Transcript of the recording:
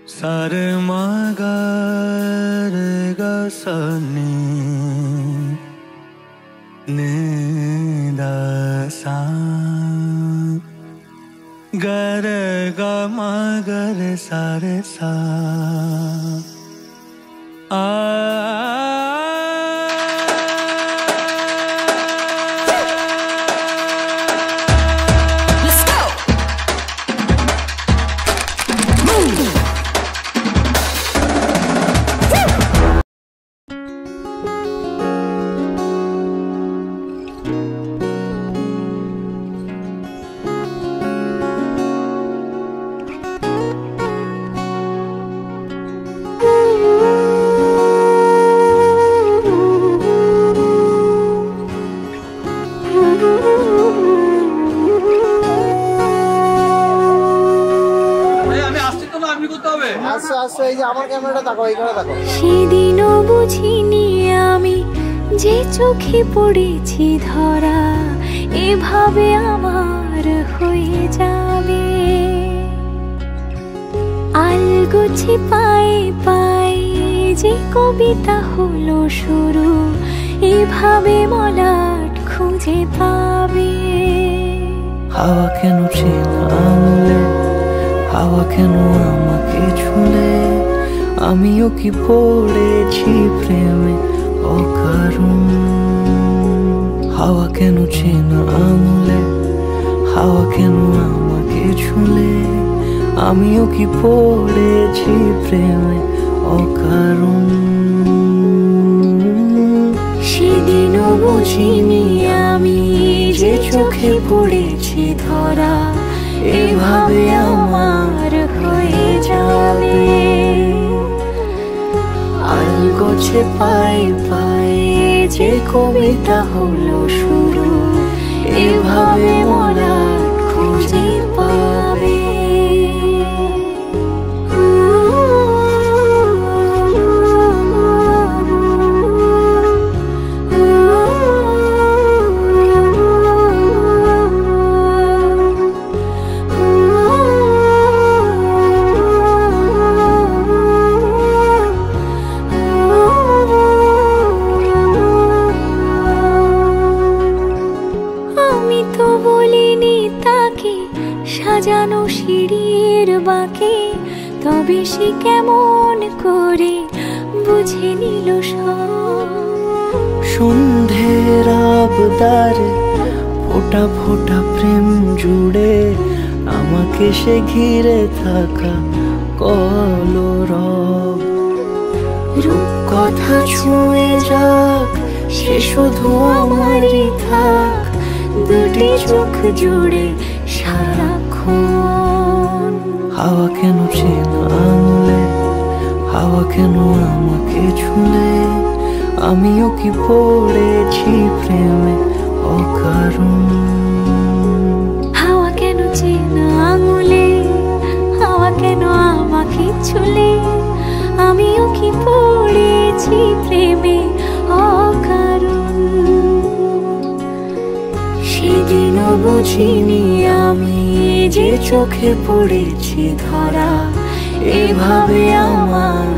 सारे मगर गसनी निदासा गर ग मगर सारे सा সেদিনও বুঝিনি আমি যে চোখে পড়েছি ধরা এভাবে আমার হয়ে যাবে। আলগোছে পায়ে পায়ে যে কবিতা হলো শুরু এভাবে মলাট খুঁজে পাবে। হাওয়া কেন চেনা আঙুলে, হাওয়া কেন আমাকে ছুলে, আমিও কি পড়েছি প্রেমে অকারণ। হাওয়া কেন চেনা আঙুলে, হাওয়া কেন আমাকে ছুলে, আমিও কি পড়েছি প্রেমে অকারণ। সেদিনও বুঝিনি আমি যে চোখে পড়েছি ধরা এভাবে আমার হয়ে যাবে। আলগোছে পায়ে পায়ে যে কবিতা হলো শুরু এভাবে মলাট খুঁজে পাবে। সাজানো সিঁড়ির বাঁকে তবে সে কেমন করে বুঝে নিল সব। সন্ধ্যের আবদারে ফোটা ফোটা প্রেম জুড়ে আমাকে সে ঘিরে থাকা কলরব। রূপকথা ছুঁয়ে যাক সে শুধু আমারই থাক দুটি চোখ জুড়ে সারাক্ষণ। হাওয়া কেন চেনা আঙুলে, হাওয়া কেন আমাকে ছুলে, আমিও কি পড়েছি প্রেমে অকারণ। হাওয়া কেন চেনা আঙুলে, হাওয়া কেন আমাকে ছুলে, আমিও কি পড়েছি প্রেমে অকারণ। সেদিনও বুঝিনি আমি যে চোখে পড়েছি ধরা এভাবে আমার